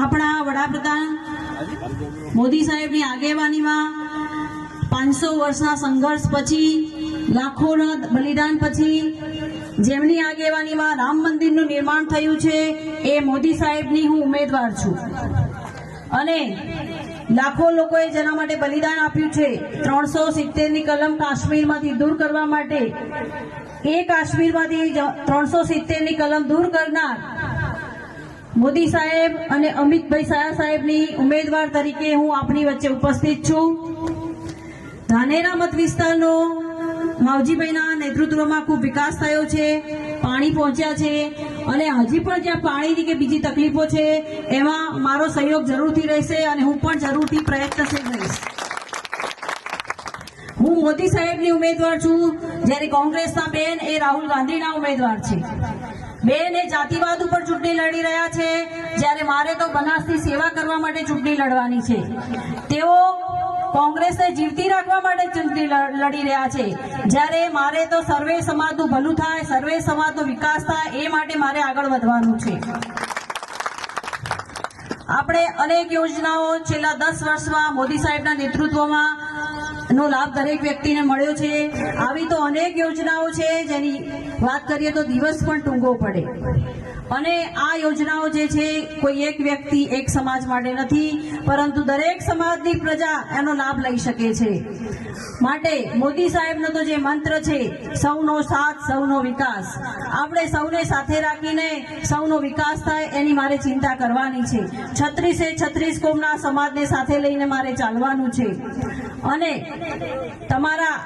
આપણા વડાપ્રધાન મોદી સાહેબની આગેવાનીમાં 500 વર્ષના સંઘર્ષ પછી, લાખોના બલિદાન પછી જેમની આગેવાનીમાં રામ મંદિરનું નિર્માણ થયું છે, એ મોદી સાહેબની હું ઉમેદવાર છું. અને લાખો લોકોએ જેના માટે બલિદાન આપ્યું છે, 370ની કલમ કાશ્મીરમાંથી દૂર કરવા માટે, એ કાશ્મીરમાંથી 370ની કલમ દૂર કરનાર મોદી સાહેબ અને અમિતભાઈ શાહ સાહેબની ઉમેદવાર તરીકે હું આપની વચ્ચે ઉપસ્થિત છું. ધાનેરા મત વિસ્તારનો માવજીભાઈના નેતૃત્વમાં ખૂબ વિકાસ થયો છે, પાણી પહોંચ્યા છે, અને હજી પણ જ્યાં પાણીની કે બીજી તકલીફો છે એમાં મારો સહયોગ જરૂરથી રહેશે અને હું પણ જરૂરથી પ્રયત્નશીલ રહીશ. હું મોદી સાહેબની ઉમેદવાર છું, જ્યારે કોંગ્રેસના બેન એ રાહુલ ગાંધીના ઉમેદવાર છે. બેન એ જાતિવાદ ઉપર ચૂંટણી લડી રહ્યા છે, જ્યારે મારે તો બનાસની સેવા કરવા માટે ચૂંટણી લડવાની છે. તેઓ કોંગ્રેસને જીવતી રાખવા માટે ચૂંટણી લડી રહ્યા છે, જ્યારે મારે તો સર્વે સમાજનું ભલું થાય, સર્વે સમાજનો વિકાસ થાય, એ માટે મારે આગળ વધવાનું છે. આપણે અનેક યોજનાઓ છેલ્લા 10 વર્ષમાં મોદી સાહેબના નેતૃત્વમાં નો લાભ દરેક વ્યક્તિને મળ્યો છે. આવી તો અનેક યોજનાઓ છે જેની વાત કરીએ તો દિવસ પણ ટૂંકો પડે. અને આ યોજનાઓ જે છે કોઈ એક વ્યક્તિ એક સમાજ માટે નથી, પરંતુ દરેક સમાજની પ્રજા એનો લાભ લઈ શકે છે. માટે મોદી સાહેબનો તો જે મંત્ર છે, સૌનો સાથ સૌનો વિકાસ, આપણે સૌને સાથે રાખીને સૌનો વિકાસ થાય એની મારે ચિંતા કરવાની છે. 36 કોમના સમાજને સાથે લઈને મારે ચાલવાનું છે. અને તમારા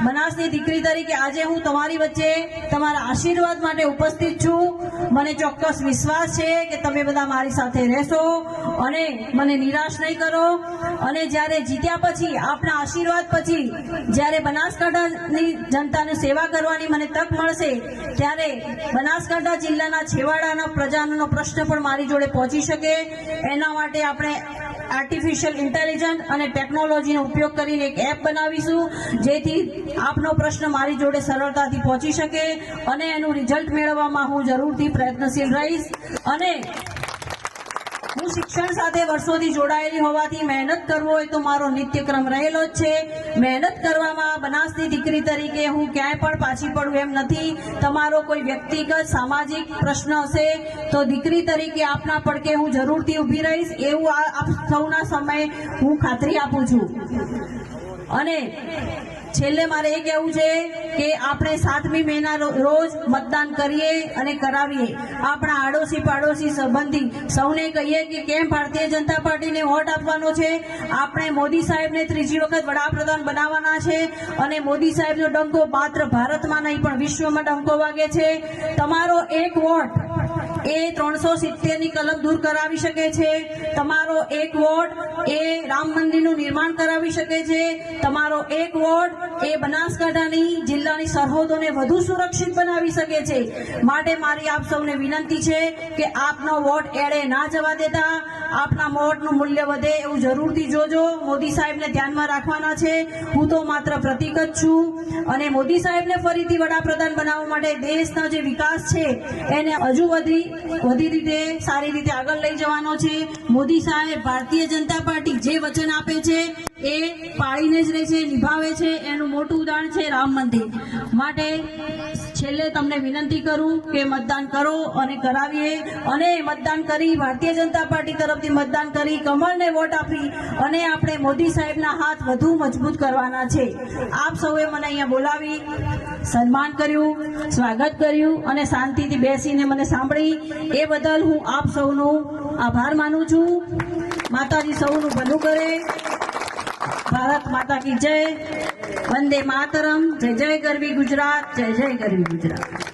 બનાસની દીકરી તરીકે આજે હું તમારી વચ્ચે તમારા આશીર્વાદ માટે ઉપસ્થિત છું. મને ચોક્કસ વિશ્વાસ છે કે તમે બધા મારી સાથે રહેશો અને મને નિરાશ નહીં કરો. અને જ્યારે જીત્યા પછી, આપના આશીર્વાદ પછી, જ્યારે બનાસકાંઠાની જનતાને સેવા કરવાની મને તક મળશે, ત્યારે બનાસકાંઠા જિલ્લાના છેવાડાના પ્રજાનો પ્રશ્ન પણ મારી જોડે પહોંચી શકે, એના માટે આપણે આર્ટિફિશિયલ ઇન્ટેલિજન્સ અને ટેકનોલોજીનો ઉપયોગ કરીને એક એપ બનાવીશું, જેથી આપનો પ્રશ્ન મારી જોડે સરળતાથી પહોંચી શકે અને એનું રિઝલ્ટ મેળવવામાં હું જરૂરથી પ્રયત્નશીલ રહીશ. અને હું શિક્ષણ સાથે વર્ષોથી જોડાયેલી હોવાથી મહેનત કરવો હોય તો મારો નિત્યક્રમ રહેલો જ છે. મહેનત કરવામાં બનાસની દીકરી તરીકે હું ક્યાંય પણ પાછી પડું એમ નથી. તમારો કોઈ વ્યક્તિગત સામાજિક પ્રશ્ન હશે તો દીકરી તરીકે આપના પડકે હું જરૂરથી ઊભી રહીશ, એવું આપ સૌના સમયે હું ખાતરી આપું છું. અને છેલ્લે મારે એ કહેવું છે કે આપણે 7મી મેના રોજ મતદાન કરીએ અને કરાવીએ. આપણા આડોશી પાડોશી સંબંધી સૌને કહીએ કે કેમ ભારતીય જનતા પાર્ટીને વોટ આપવાનો છે. આપણે મોદી સાહેબને 3જી વખત વડાપ્રધાન બનાવવાના છે અને મોદી સાહેબનો ડંકો માત્ર ભારતમાં નહીં પણ વિશ્વમાં ડંકો વાગે છે. તમારો એક વોટ એ 370ની કલમ દૂર કરાવી શકે છે. તમારો એક વોટ એ રામ મંદિરનું નિર્માણ કરાવી શકે છે. તમારો એક વોટ એ બનાસકાંઠાની જિલ્લાની સરહદોને વધુ સુરક્ષિત બનાવી શકે છે. માટે મારી આપ સૌને વિનંતી છે કે આપનો વોટ એળે ના જવા દેતા, આપના વોટનું મૂલ્ય વધે એવું જરૂરથી જોજો. મોદી સાહેબને ધ્યાનમાં રાખવાના છે. હું તો માત્ર પ્રતીક જ છું અને મોદી સાહેબને ફરીથી વડાપ્રધાન બનાવવા માટે દેશનો જે વિકાસ છે એને હજુ વધી રીતે સારી રીતે આગળ લઈ જવાનો છે. મોદી સાહેબ ભારતીય જનતા પાર્ટી જે વચન આપે છે એ પાળીને જ રહે છે, નિભાવે છે. એનું મોટું ઉદાહરણ છે રામ મંદિર. માટે છેલ્લે તમને વિનંતી કરું કે મતદાન કરો અને કરાવીએ, અને મતદાન કરી ભારતીય જનતા પાર્ટી તરફથી મતદાન કરી કમળને વોટ આપી અને આપણે મોદી સાહેબના હાથ વધુ મજબૂત કરવાના છે. આપ સૌએ મને અહીંયા બોલાવી, સન્માન કર્યું, સ્વાગત કર્યું અને શાંતિથી બેસીને મને સાંભળી, એ બદલ હું આપ સૌનો આભાર માનું છું. માતાજી સૌનું ભલું કરે. ભારત માતા કી જય. વંદે માતરમ. જય જય ગરવી ગુજરાત. જય જય ગરવી ગુજરાત.